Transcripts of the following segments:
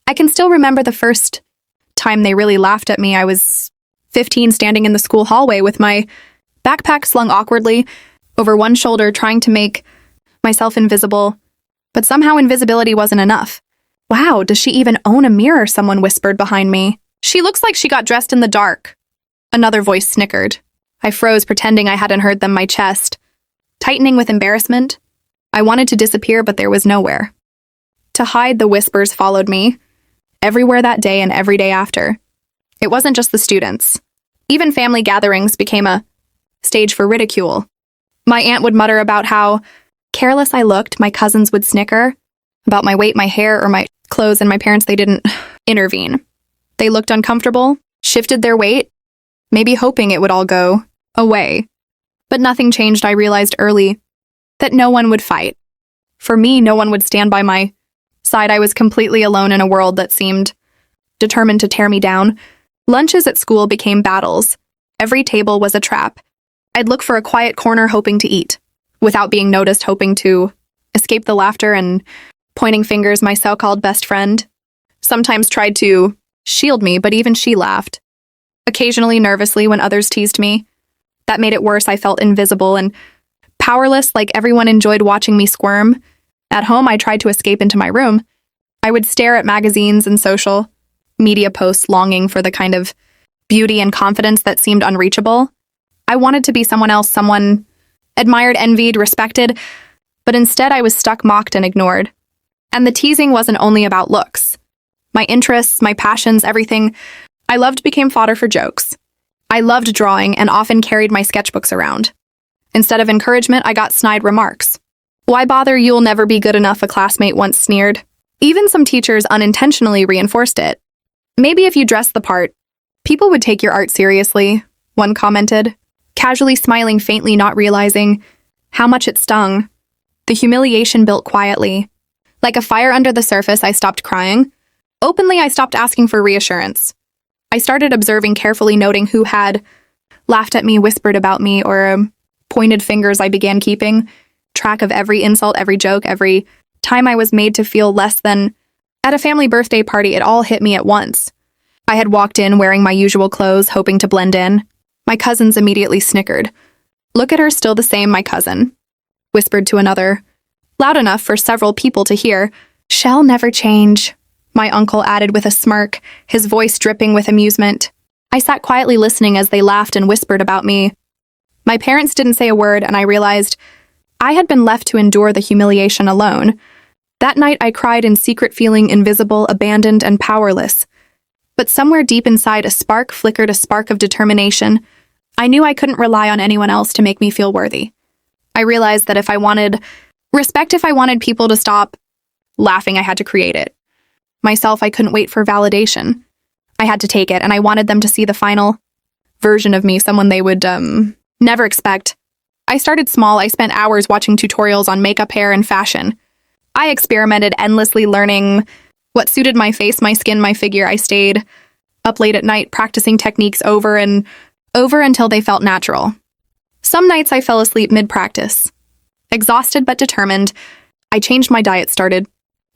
I can still remember the first time they really laughed at me. I was 15, standing in the school hallway with my backpack slung awkwardly over one shoulder, trying to make myself invisible. But somehow invisibility wasn't enough. "Wow, does she even own a mirror?" someone whispered behind me. "She looks like she got dressed in the dark." Another voice snickered. I froze, pretending I hadn't heard them, my chest tightening with embarrassment. I wanted to disappear, but there was nowhere to hide. The whispers followed me everywhere that day and every day after. It wasn't just the students. Even family gatherings became a stage for ridicule. My aunt would mutter about how careless I looked. My cousins would snicker about my weight, my hair, or my clothes, and my parents, they didn't intervene. They looked uncomfortable, shifted their weight, maybe hoping it would all go away. But nothing changed. I realized early that no one would fight. For me, no one would stand by my side. I was completely alone in a world that seemed determined to tear me down. Lunches at school became battles. Every table was a trap. I'd look for a quiet corner hoping to eat, without being noticed, hoping to escape the laughter and pointing fingers. My so-called best friend sometimes tried to shield me, but even she laughed, occasionally nervously when others teased me. That made it worse. I felt invisible and powerless, like everyone enjoyed watching me squirm. At home, I tried to escape into my room. I would stare at magazines and social media posts, longing for the kind of beauty and confidence that seemed unreachable. I wanted to be someone else, someone admired, envied, respected, but instead I was stuck, mocked, and ignored. And the teasing wasn't only about looks. My interests, my passions, everything I loved became fodder for jokes. I loved drawing and often carried my sketchbooks around. Instead of encouragement, I got snide remarks. "Why bother? You'll never be good enough," a classmate once sneered. Even some teachers unintentionally reinforced it. "Maybe if you dressed the part, people would take your art seriously," one commented, casually smiling faintly, not realizing how much it stung. The humiliation built quietly. Like a fire under the surface, I stopped crying. Openly, I stopped asking for reassurance. I started observing carefully, noting who had laughed at me, whispered about me, or pointed fingers. I began keeping track of every insult, every joke, every time I was made to feel less than. At a family birthday party, it all hit me at once. I had walked in wearing my usual clothes, hoping to blend in. My cousins immediately snickered. "Look at her, still the same," my cousin whispered to another, loud enough for several people to hear. "She'll never change," my uncle added with a smirk, his voice dripping with amusement. I sat quietly listening as they laughed and whispered about me. My parents didn't say a word, and I realized I had been left to endure the humiliation alone. That night I cried in secret, feeling invisible, abandoned, and powerless. But somewhere deep inside, a spark flickered, a spark of determination. I knew I couldn't rely on anyone else to make me feel worthy. I realized that if I wanted respect, if I wanted people to stop laughing, I had to create it. Myself, I couldn't wait for validation. I had to take it, and I wanted them to see the final version of me, someone they would never expect. I started small. I spent hours watching tutorials on makeup, hair, and fashion. I experimented endlessly, learning what suited my face, my skin, my figure. I stayed up late at night, practicing techniques over and over until they felt natural. Some nights I fell asleep mid-practice. Exhausted but determined, I changed my diet, started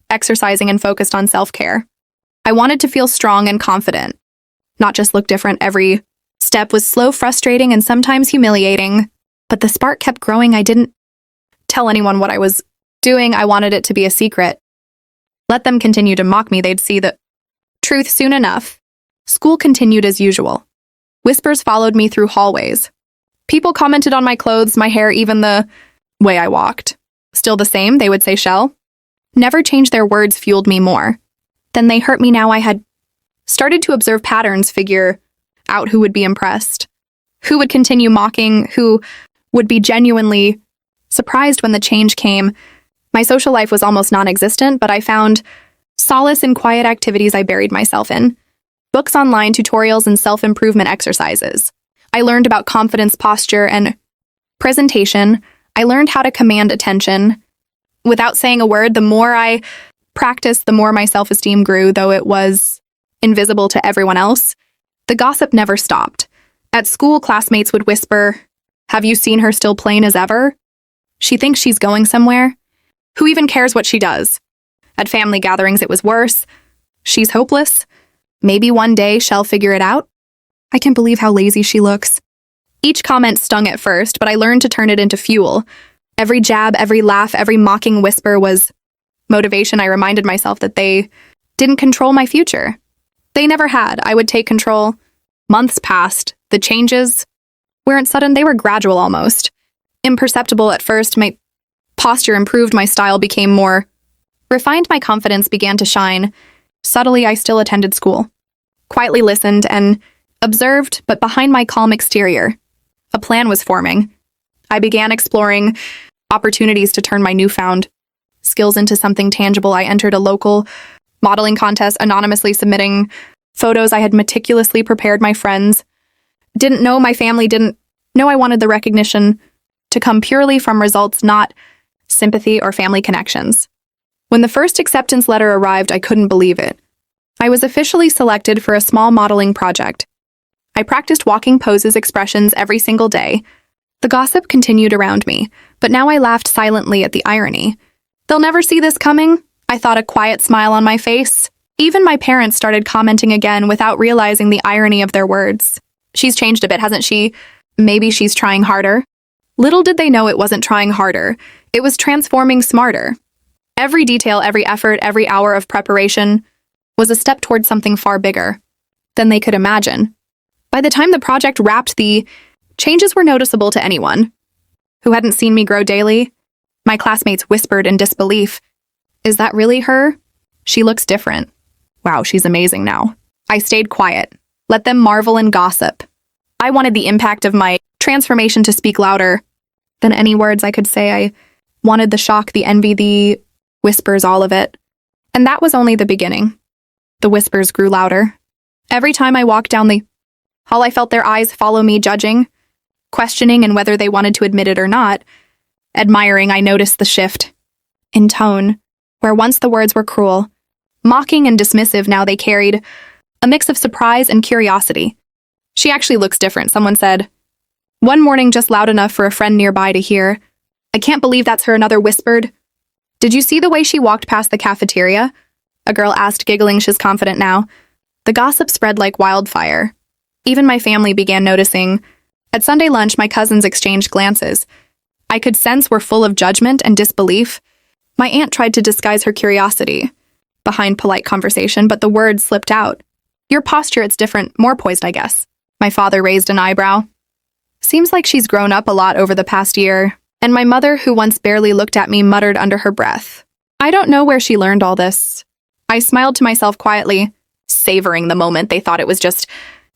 exercising, and focused on self-care. I wanted to feel strong and confident, not just look different. Every step was slow, frustrating, and sometimes humiliating, but the spark kept growing. I didn't tell anyone what I was doing. I wanted it to be a secret. Let them continue to mock me. They'd see the truth soon enough. School continued as usual. Whispers followed me through hallways. People commented on my clothes, my hair, even the way I walked. Still the same, they would say. Shell never changed. Their words fueled me more. Then they hurt me. Now I had started to observe patterns, figure out who would be impressed, who would continue mocking, who would be genuinely surprised when the change came. My social life was almost non-existent, but I found solace in quiet activities I buried myself in. Books online, tutorials, and self-improvement exercises. I learned about confidence, posture, and presentation. I learned how to command attention without saying a word. The more I practiced, the more my self-esteem grew, though it was invisible to everyone else. The gossip never stopped. At school, classmates would whisper, "Have you seen her, still plain as ever? She thinks she's going somewhere. Who even cares what she does?" At family gatherings, it was worse. She's hopeless. Maybe one day she'll figure it out. I can't believe how lazy she looks. Each comment stung at first, but I learned to turn it into fuel. Every jab, every laugh, every mocking whisper was motivation. I reminded myself that they didn't control my future. They never had. I would take control. Months passed. The changes weren't sudden, they were gradual almost. Imperceptible at first, my posture improved, my style became more refined, my confidence began to shine. Subtly, I still attended school. Quietly listened and observed, but behind my calm exterior, a plan was forming. I began exploring opportunities to turn my newfound skills into something tangible. I entered a local modeling contest, anonymously submitting photos I had meticulously prepared. My friends didn't know, my family didn't know. I wanted the recognition to come purely from results, not sympathy or family connections. When the first acceptance letter arrived, I couldn't believe it. I was officially selected for a small modeling project. I practiced walking poses, expressions every single day. The gossip continued around me, but now I laughed silently at the irony. They'll never see this coming, I thought, a quiet smile on my face. Even my parents started commenting again without realizing the irony of their words. She's changed a bit, hasn't she? Maybe she's trying harder. Little did they know it wasn't trying harder. It was transforming smarter. Every detail, every effort, every hour of preparation was a step toward something far bigger than they could imagine. By the time the project wrapped, the changes were noticeable to anyone who hadn't seen me grow daily. My classmates whispered in disbelief, "Is that really her? She looks different. Wow, she's amazing now." I stayed quiet, let them marvel and gossip. I wanted the impact of my transformation to speak louder than any words I could say. I wanted the shock, the envy, the whispers, all of it. And that was only the beginning. The whispers grew louder. Every time I walked down the hall, I felt their eyes follow me, judging, questioning, and whether they wanted to admit it or not, admiring. I noticed the shift in tone. Where once the words were cruel, mocking, and dismissive, now they carried a mix of surprise and curiosity. "She actually looks different," someone said one morning, just loud enough for a friend nearby to hear. "I can't believe that's her," another whispered. "Did you see the way she walked past the cafeteria?" a girl asked, giggling. "She's confident now." The gossip spread like wildfire. Even my family began noticing. At Sunday lunch, my cousins exchanged glances. I could sense were full of judgment and disbelief. My aunt tried to disguise her curiosity behind polite conversation, but the words slipped out. "Your posture, it's different, more poised, I guess." My father raised an eyebrow. "Seems like she's grown up a lot over the past year." And my mother, who once barely looked at me, muttered under her breath, "I don't know where she learned all this." I smiled to myself quietly, savoring the moment. They thought it was just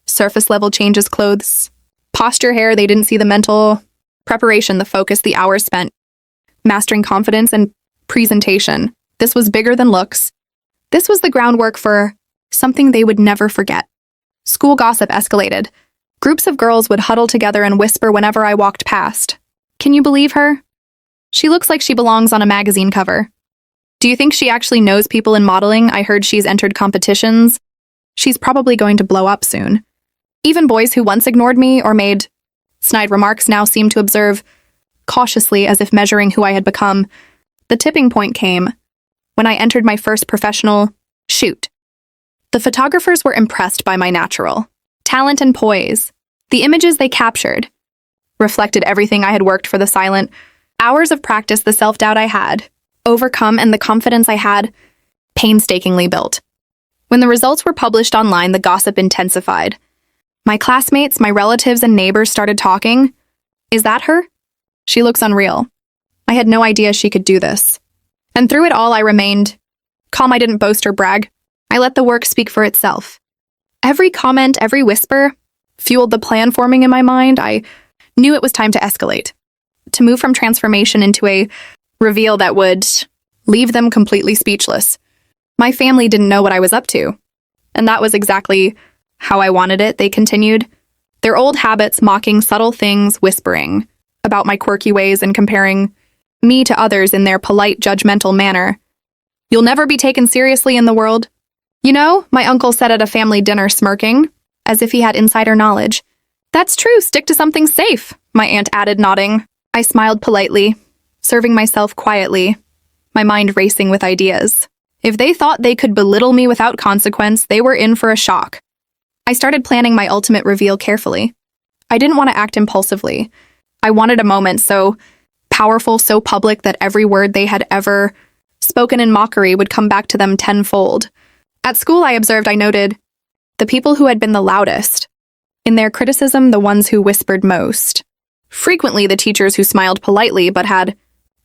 surface-level changes, clothes, posture, hair. They didn't see the mental preparation, the focus, the hours spent mastering confidence and presentation. This was bigger than looks. This was the groundwork for something they would never forget. School gossip escalated. Groups of girls would huddle together and whisper whenever I walked past. "Can you believe her? She looks like she belongs on a magazine cover. Do you think she actually knows people in modeling? I heard she's entered competitions. She's probably going to blow up soon." Even boys who once ignored me or made snide remarks now seemed to observe cautiously, as if measuring who I had become. The tipping point came when I entered my first professional shoot. The photographers were impressed by my natural talent and poise. The images they captured reflected everything I had worked for, the silent hours of practice, the self-doubt I had overcome, and the confidence I had painstakingly built. When the results were published online, the gossip intensified. My classmates, my relatives, and neighbors started talking. "Is that her? She looks unreal. I had no idea she could do this." And through it all, I remained calm. I didn't boast or brag. I let the work speak for itself. Every comment, every whisper fueled the plan forming in my mind. I knew it was time to escalate, to move from transformation into a reveal that would leave them completely speechless. My family didn't know what I was up to, and that was exactly how I wanted it. They continued their old habits, mocking subtle things, whispering about my quirky ways, and comparing me to others in their polite, judgmental manner. "You'll never be taken seriously in the world." "You know," my uncle said at a family dinner, smirking, as if he had insider knowledge. "That's true, stick to something safe," my aunt added, nodding. I smiled politely, serving myself quietly, my mind racing with ideas. If they thought they could belittle me without consequence, they were in for a shock. I started planning my ultimate reveal carefully. I didn't want to act impulsively. I wanted a moment so powerful, so public that every word they had ever spoken in mockery would come back to them tenfold. At school, I noted the people who had been the loudest. In their criticism, the ones who whispered most. Frequently, the teachers who smiled politely but had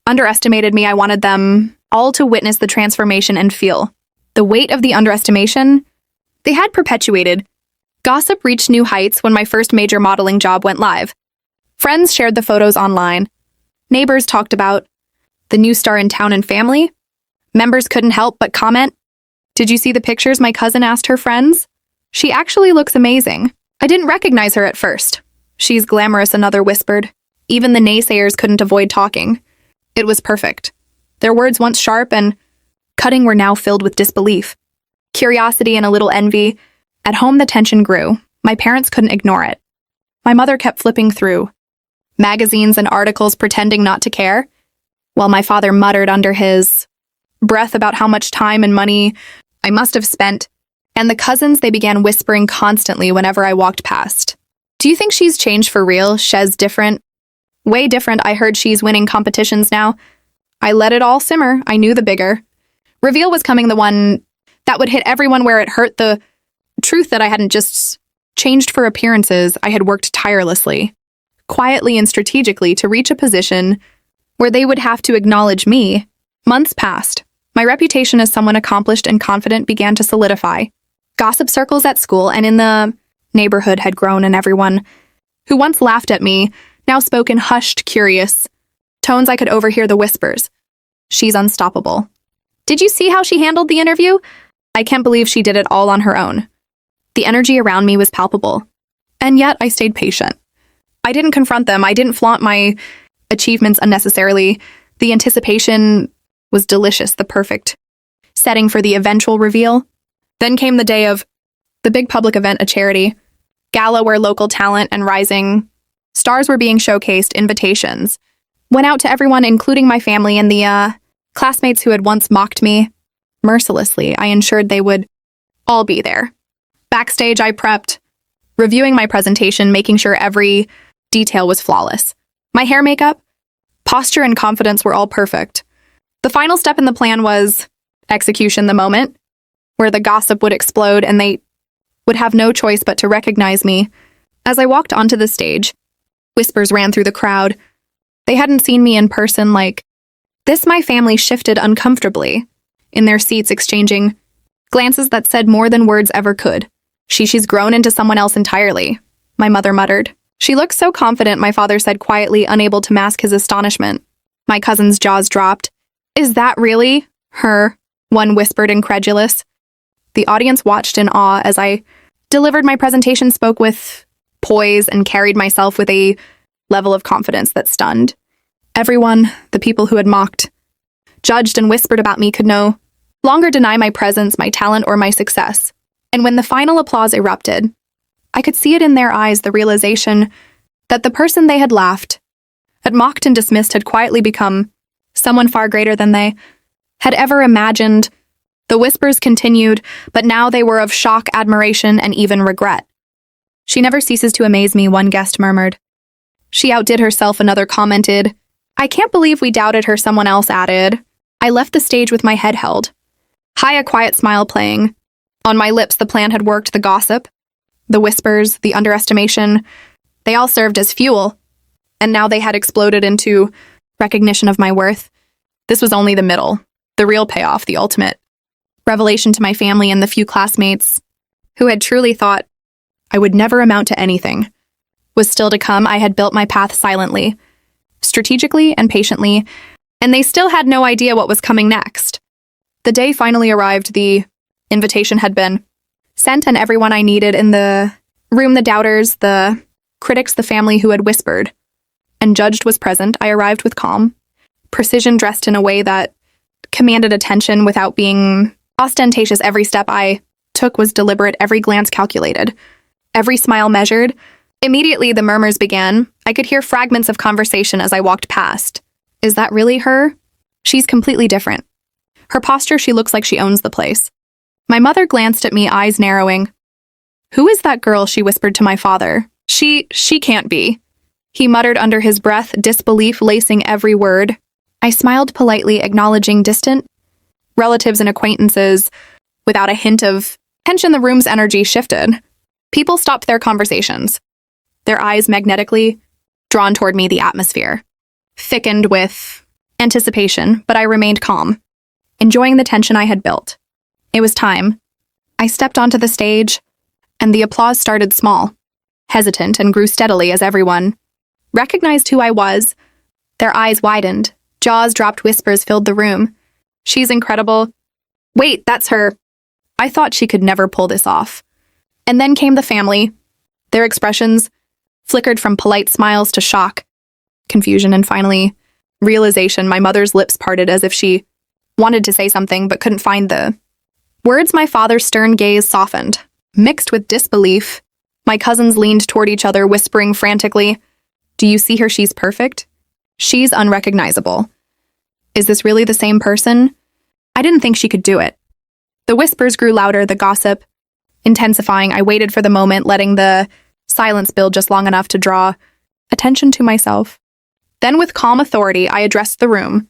underestimated me. I wanted them all to witness the transformation and feel the weight of the underestimation they had perpetuated. Gossip reached new heights when my first major modeling job went live. Friends shared the photos online. Neighbors talked about the new star in town, and family members couldn't help but comment, "Did you see the pictures?" My cousin asked her friends. "She actually looks amazing." I didn't recognize her at first. "She's glamorous," another whispered. Even the naysayers couldn't avoid talking. It was perfect. Their words, once sharp and cutting, were now filled with disbelief, curiosity, and a little envy. At home, the tension grew. My parents couldn't ignore it. My mother kept flipping through magazines and articles, pretending not to care, while my father muttered under his breath about how much time and money I must have spent. And the cousins, they began whispering constantly whenever I walked past. "Do you think she's changed for real? She's different." "Way different. I heard she's winning competitions now." I let it all simmer. I knew the bigger reveal was coming, the one that would hit everyone where it hurt, the truth that I hadn't just changed for appearances. I had worked tirelessly, quietly and strategically, to reach a position where they would have to acknowledge me. Months passed. My reputation as someone accomplished and confident began to solidify. Gossip circles at school and in the neighborhood had grown, and everyone who once laughed at me now spoke in hushed, curious tones. I could overhear the whispers. "She's unstoppable. Did you see how she handled the interview? I can't believe she did it all on her own." The energy around me was palpable. And yet I stayed patient. I didn't confront them. I didn't flaunt my achievements unnecessarily. The anticipation was delicious, the perfect setting for the eventual reveal. Then came the day of the big public event, a charity gala where local talent and rising stars were being showcased. Invitations went out to everyone, including my family and the classmates who had once mocked me mercilessly. I ensured they would all be there. Backstage, I prepped, reviewing my presentation, making sure every detail was flawless. My hair, makeup, posture, and confidence were all perfect. The final step in the plan was execution, the moment where the gossip would explode and they would have no choice but to recognize me. As I walked onto the stage, whispers ran through the crowd. They hadn't seen me in person like this. My family shifted uncomfortably in their seats, exchanging glances that said more than words ever could. She's grown into someone else entirely," my mother muttered. "She looks so confident," my father said quietly, unable to mask his astonishment. My cousin's jaws dropped. "Is that really her?" one whispered, incredulous. The audience watched in awe as I delivered my presentation, spoke with poise, and carried myself with a level of confidence that stunned. Everyone, the people who had mocked, judged, and whispered about me, could no longer deny my presence, my talent, or my success. And when the final applause erupted, I could see it in their eyes, the realization that the person they had laughed, had mocked, and dismissed had quietly become someone far greater than they had ever imagined. The whispers continued, but now they were of shock, admiration, and even regret. "She never ceases to amaze me," one guest murmured. "She outdid herself," another commented. "I can't believe we doubted her," someone else added. I left the stage with my head held high, a quiet smile playing on my lips. The plan had worked. The gossip, the whispers, the underestimation, they all served as fuel, and now they had exploded into recognition of my worth. This was only the middle. The real payoff, the ultimate revelation to my family and the few classmates who had truly thought I would never amount to anything, was still to come. I had built my path silently, strategically, and patiently, and they still had no idea what was coming next. The day finally arrived. The invitation had been sent, and everyone I needed in the room, the doubters, the critics, the family who had whispered and judged, was present. I arrived with calm precision, dressed in a way that commanded attention without being ostentatious. Every step I took was deliberate, every glance calculated, every smile measured. Immediately, the murmurs began. I could hear fragments of conversation as I walked past. "Is that really her? She's completely different. Her posture, she looks like she owns the place. My mother glanced at me, eyes narrowing. "Who is that girl?" she whispered to my father. She can't be." He muttered under his breath, disbelief lacing every word. I smiled politely, acknowledging distant relatives and acquaintances. Without a hint of tension, the room's energy shifted. People stopped their conversations, their eyes magnetically drawn toward me. The atmosphere thickened with anticipation, but I remained calm, enjoying the tension I had built. It was time. I stepped onto the stage, and the applause started small, hesitant, and grew steadily as everyone recognized who I was. Their eyes widened, jaws dropped, whispers filled the room. "She's incredible. Wait, that's her." I thought she could never pull this off. And then came the family. Their expressions flickered from polite smiles to shock, confusion, and finally, realization. My mother's lips parted as if she wanted to say something but couldn't find the words. My father's stern gaze softened, mixed with disbelief. My cousins leaned toward each other, whispering frantically, "Do you see her? She's perfect. She's unrecognizable. Is this really the same person?" I didn't think she could do it. The whispers grew louder, the gossip intensifying. I waited for the moment, letting the silence build just long enough to draw attention to myself. Then with calm authority, I addressed the room.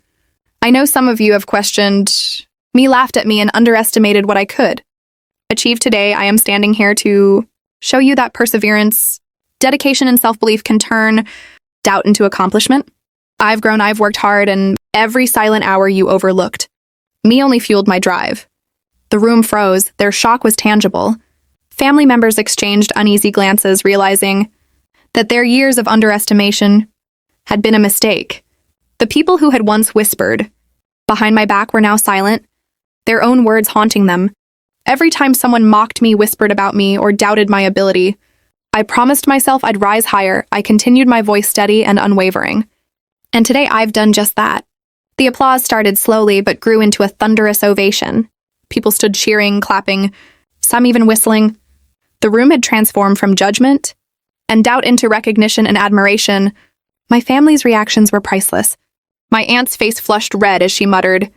"I know some of you have questioned me, laughed at me, and underestimated what I could achieve today. I am standing here to show you that perseverance, dedication, and self-belief can turn doubt into accomplishment. I've grown, I've worked hard, and every silent hour you overlooked me only fueled my drive." The room froze. Their shock was tangible. Family members exchanged uneasy glances, realizing that their years of underestimation had been a mistake. The people who had once whispered behind my back were now silent, their own words haunting them. Every time someone mocked me, whispered about me, or doubted my ability, I promised myself I'd rise higher. I continued, my voice steady and unwavering. And today I've done just that. The applause started slowly but grew into a thunderous ovation. People stood cheering, clapping, some even whistling. The room had transformed from judgment and doubt into recognition and admiration. My family's reactions were priceless. My aunt's face flushed red as she muttered,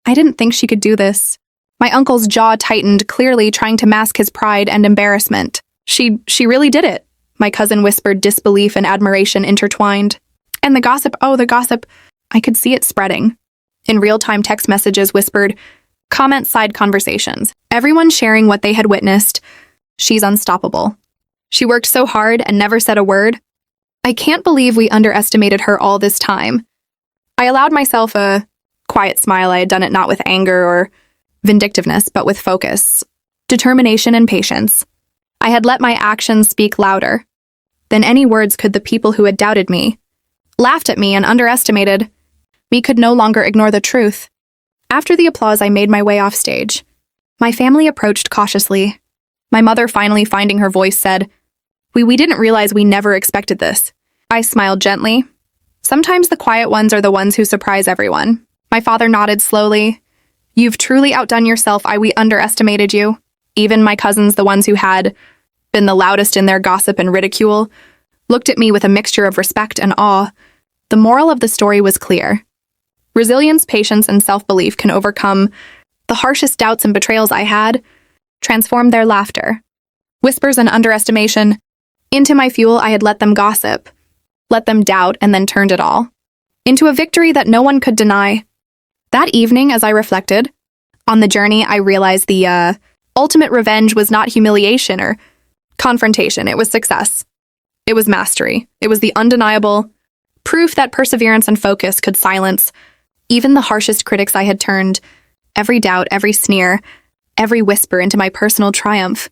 "I didn't think she could do this." My uncle's jaw tightened, clearly trying to mask his pride and embarrassment. She really did it," my cousin whispered, disbelief and admiration intertwined. And the gossip, oh, the gossip, I could see it spreading. In real-time text messages whispered, comments, side conversations, everyone sharing what they had witnessed. "She's unstoppable. She worked so hard and never said a word. I can't believe we underestimated her all this time." I allowed myself a quiet smile. I had done it not with anger or vindictiveness, but with focus, determination, and patience. I had let my actions speak louder than any words could. The people who had doubted me, laughed at me, and underestimated me could no longer ignore the truth. After the applause, I made my way off stage. My family approached cautiously. My mother, finally finding her voice, said, We didn't realize, we never expected this." I smiled gently. Sometimes the quiet ones are the ones who surprise everyone. My father nodded slowly. "You've truly outdone yourself. We underestimated you." Even my cousins, the ones who had been the loudest in their gossip and ridicule, looked at me with a mixture of respect and awe. The moral of the story was clear. Resilience, patience, and self-belief can overcome the harshest doubts and betrayals. I had transformed their laughter, whispers, and underestimation into my fuel. I had let them gossip, let them doubt, and then turned it all into a victory that no one could deny. That evening, as I reflected on the journey, I realized the ultimate revenge was not humiliation or confrontation. It was success. It was mastery. It was the undeniable proof that perseverance and focus could silence even the harshest critics. I had turned every doubt, every sneer, every whisper into my personal triumph.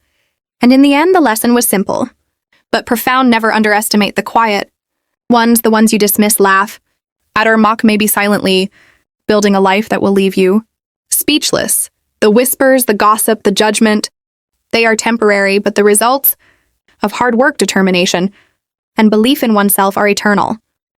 And in the end, the lesson was simple, but profound. Never underestimate the quiet ones, the ones you dismiss, laugh at, or mock, maybe silently building a life that will leave you speechless. The whispers, the gossip, the judgment, they are temporary, but the results of hard work, determination, and belief in oneself are eternal.